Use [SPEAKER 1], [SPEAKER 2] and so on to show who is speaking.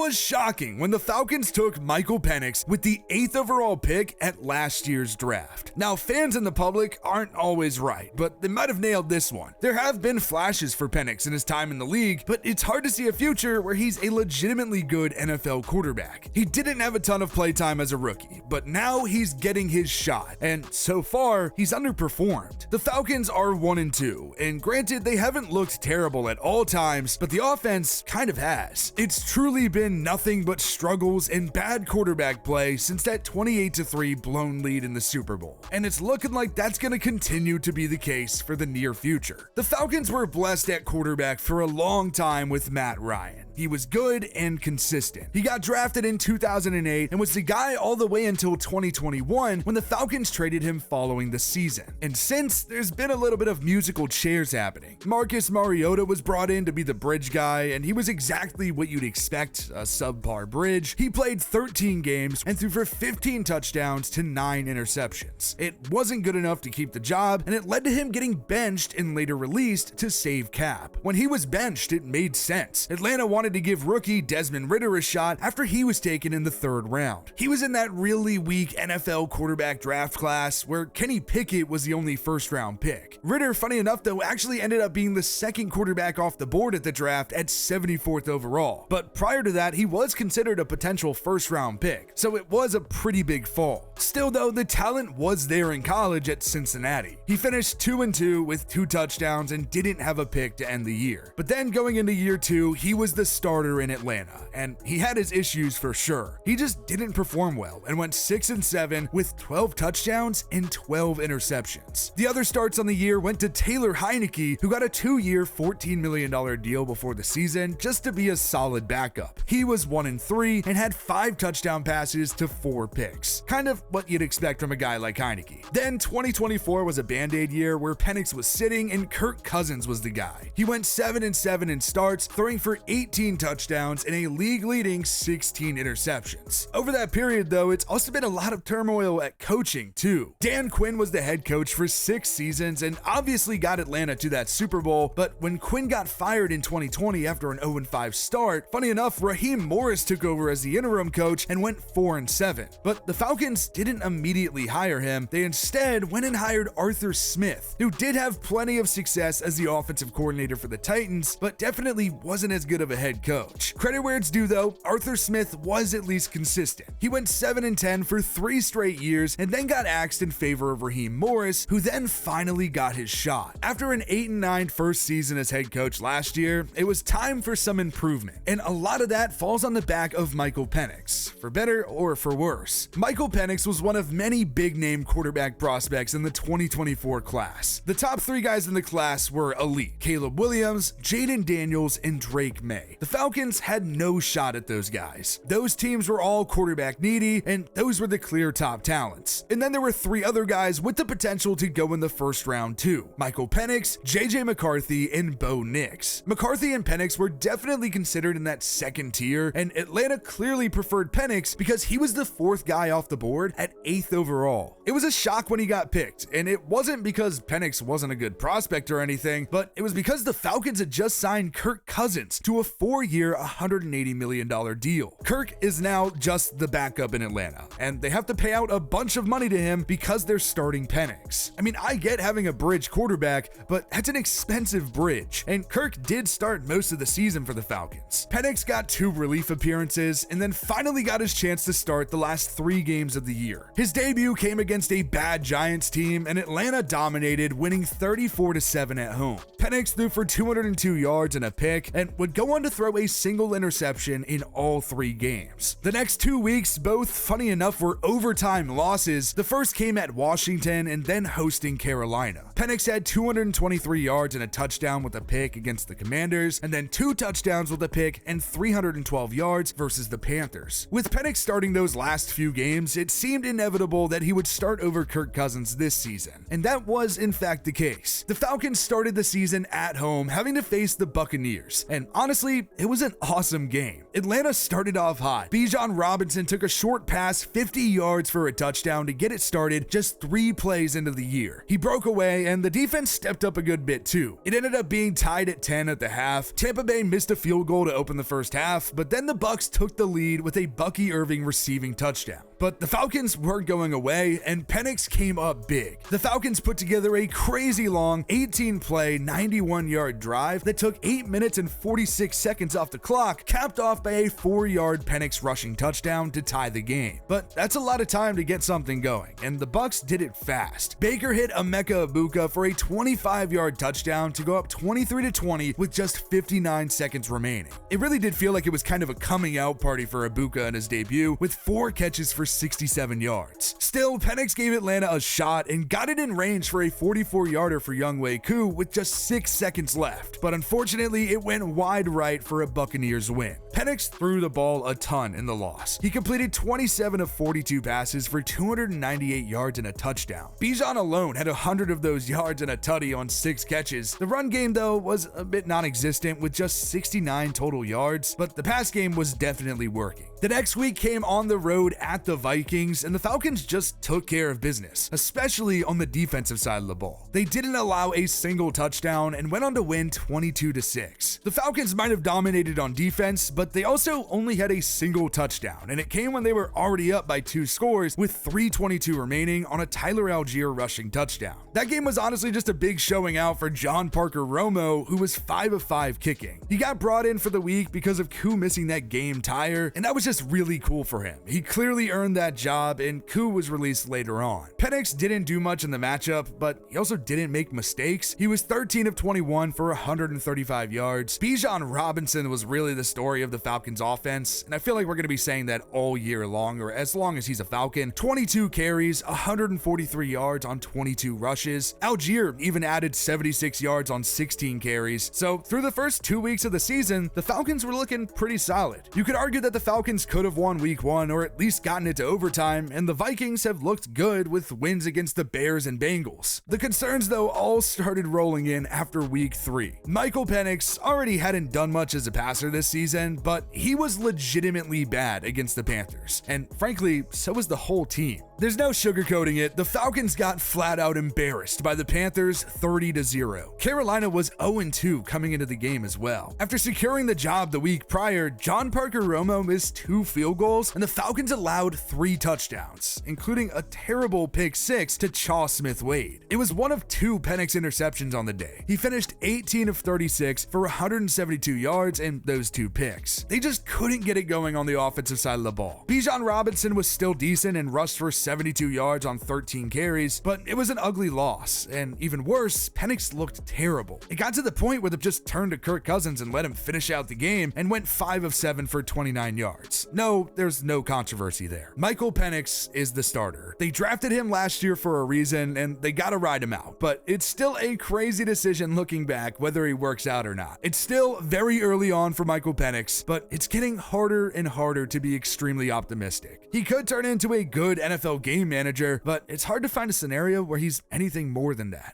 [SPEAKER 1] was shocking when the Falcons took Michael Penix with the 8th overall pick at last year's draft. Now, fans and the public aren't always right, but they might have nailed this one. There have been flashes for Penix in his time in the league, but it's hard to see a future where he's a legitimately good NFL quarterback. He didn't have a ton of playtime as a rookie, but now he's getting his shot, and so far, he's underperformed. The Falcons are 1-2, and granted, they haven't looked terrible at all times, but the offense kind of has. It's truly been nothing but struggles and bad quarterback play since that 28-3 blown lead in the Super Bowl, and it's looking like that's going to continue to be the case for the near future. The Falcons were blessed at quarterback for a long time with Matt Ryan. He was good and consistent. He got drafted in 2008 and was the guy all the way until 2021 when the Falcons traded him following the season. And since, there's been a little bit of musical chairs happening. Marcus Mariota was brought in to be the bridge guy, and he was exactly what you'd expect, a subpar bridge. He played 13 games and threw for 15 touchdowns to 9 interceptions. It wasn't good enough to keep the job, and it led to him getting benched and later released to save cap. When he was benched, it made sense. Atlanta wanted to give rookie Desmond Ridder a shot after he was taken in the 3rd round. He was in that really weak NFL quarterback draft class where Kenny Pickett was the only 1st-round pick. Ridder, funny enough though, actually ended up being the 2nd quarterback off the board at the draft at 74th overall. But prior to that, he was considered a potential 1st-round pick, so it was a pretty big fall. Still though, the talent was there in college at Cincinnati. He finished 2-2 with 2 touchdowns and didn't have a pick to end the year. But then going into year 2, he was the starter in Atlanta, and he had his issues for sure. He just didn't perform well and went 6-7 with 12 touchdowns and 12 interceptions. The other starts on the year went to Taylor Heineke, who got a 2-year, $14 million deal before the season just to be a solid backup. He was 1-3 and had 5 touchdown passes to 4 picks. Kind of what you'd expect from a guy like Heineke. Then 2024 was a band-aid year where Penix was sitting and Kirk Cousins was the guy. He went 7-7 in starts, throwing for 18 touchdowns and a league-leading 16 interceptions. Over that period though, it's also been a lot of turmoil at coaching too. Dan Quinn was the head coach for 6 seasons and obviously got Atlanta to that Super Bowl, but when Quinn got fired in 2020 after an 0-5 start, funny enough, Raheem Morris took over as the interim coach and went 4-7. But the Falcons didn't immediately hire him. They instead went and hired Arthur Smith, who did have plenty of success as the offensive coordinator for the Titans, but definitely wasn't as good of a head coach. Credit where it's due though, Arthur Smith was at least consistent. He went 7-10 for 3 straight years and then got axed in favor of Raheem Morris, who then finally got his shot. After an 8-9 first season as head coach last year, it was time for some improvement, and a lot of that falls on the back of Michael Penix, for better or for worse. Michael Penix was one of many big-name quarterback prospects in the 2024 class. The top 3 guys in the class were elite: Caleb Williams, Jaden Daniels, and Drake May. The Falcons had no shot at those guys. Those teams were all quarterback needy, and those were the clear top talents. And then there were 3 other guys with the potential to go in the 1st round too: Michael Penix, JJ McCarthy, and Bo Nix. McCarthy and Penix were definitely considered in that 2nd tier, and Atlanta clearly preferred Penix because he was the 4th guy off the board at 8th overall. It was a shock when he got picked, and it wasn't because Penix wasn't a good prospect or anything, but it was because the Falcons had just signed Kirk Cousins to a 4-year, $180 million deal. Kirk is now just the backup in Atlanta, and they have to pay out a bunch of money to him because they're starting Penix. I mean, I get having a bridge quarterback, but that's an expensive bridge, and Kirk did start most of the season for the Falcons. Penix got 2 relief appearances, and then finally got his chance to start the last 3 games of the year. His debut came against a bad Giants team, and Atlanta dominated, winning 34-7 at home. Penix threw for 202 yards and a pick, and would go on to throw a single interception in all 3 games. The next 2 weeks, both, funny enough, were overtime losses. The first came at Washington and then hosting Carolina. Penix had 223 yards and a touchdown with a pick against the Commanders, and then 2 touchdowns with a pick and 312 yards versus the Panthers. With Penix starting those last few games, it seemed inevitable that he would start over Kirk Cousins this season, and that was in fact the case. The Falcons started the season at home, having to face the Buccaneers, and honestly, it was an awesome game. Atlanta started off hot. Bijan Robinson took a short pass 50 yards for a touchdown to get it started just 3 plays into the year. He broke away, and the defense stepped up a good bit too. It ended up being tied at 10 at the half. Tampa Bay missed a field goal to open the first half, but then the Bucs took the lead with a Bucky Irving receiving touchdown. But the Falcons weren't going away, and Penix came up big. The Falcons put together a crazy long 18-play, 91-yard drive that took 8 minutes and 46 seconds off the clock, capped off by a 4-yard Penix rushing touchdown to tie the game. But that's a lot of time to get something going, and the Bucs did it fast. Baker hit Emeka Egbuka for a 25-yard touchdown to go up 23-20 with just 59 seconds remaining. It really did feel like it was kind of a coming out party for Egbuka in his debut, with 4 catches for 67 yards. Still, Penix gave Atlanta a shot and got it in range for a 44-yarder for Younghoe Koo with just 6 seconds left, but unfortunately it went wide right for a Buccaneers win. Penix threw the ball a ton in the loss. He completed 27 of 42 passes for 298 yards and a touchdown. Bijan alone had 100 of those yards and a tutty on 6 catches. The run game, though, was a bit non-existent with just 69 total yards, but the pass game was definitely working. The next week came on the road at the Vikings, and the Falcons just took care of business, especially on the defensive side of the ball. They didn't allow a single touchdown and went on to win 22-6. The Falcons might have dominated on defense, but they also only had a single touchdown, and it came when they were already up by 2 scores with 3:22 remaining on a Tyler Algier rushing touchdown. That game was honestly just a big showing out for John Parker Romo, who was 5 of 5 kicking. He got brought in for the week because of Koo missing that game tire, and that was just really cool for him. He clearly earned that job, and Koo was released later on. Penix didn't do much in the matchup, but he also didn't make mistakes. He was 13 of 21 for 135 yards. Bijan Robinson was really the story of the Falcons offense, and I feel like we're going to be saying that all year long, or as long as he's a Falcon. 22 carries, 143 yards on 22 rushes. Algier even added 76 yards on 16 carries. So through the first 2 weeks of the season, the Falcons were looking pretty solid. You could argue that the Falcons could have won week 1 or at least gotten it to overtime, and the Vikings have looked good with wins against the Bears and Bengals. The concerns, though, all started rolling in after week 3. Michael Penix already hadn't done much as a passer this season, but he was legitimately bad against the Panthers, and frankly, so was the whole team. There's no sugarcoating it, the Falcons got flat out embarrassed by the Panthers 30-0. Carolina was 0-2 coming into the game as well. After securing the job the week prior, John Parker Romo missed 2 field goals, and the Falcons allowed 3 touchdowns, including a terrible pick 6 to Chaw Smith-Wade. It was one of 2 Penix interceptions on the day. He finished 18 of 36 for 172 yards and those 2 picks. They just couldn't get it going on the offensive side of the ball. Bijan Robinson was still decent and rushed for 72 yards on 13 carries, but it was an ugly loss, and even worse, Penix looked terrible. It got to the point where they just turned to Kirk Cousins and let him finish out the game and went 5 of 7 for 29 yards. No, there's no controversy there. Michael Penix is the starter. They drafted him last year for a reason, and they gotta ride him out, but it's still a crazy decision looking back whether he works out or not. It's still very early on for Michael Penix, but it's getting harder and harder to be extremely optimistic. He could turn into a good NFL game manager, but it's hard to find a scenario where he's anything more than that.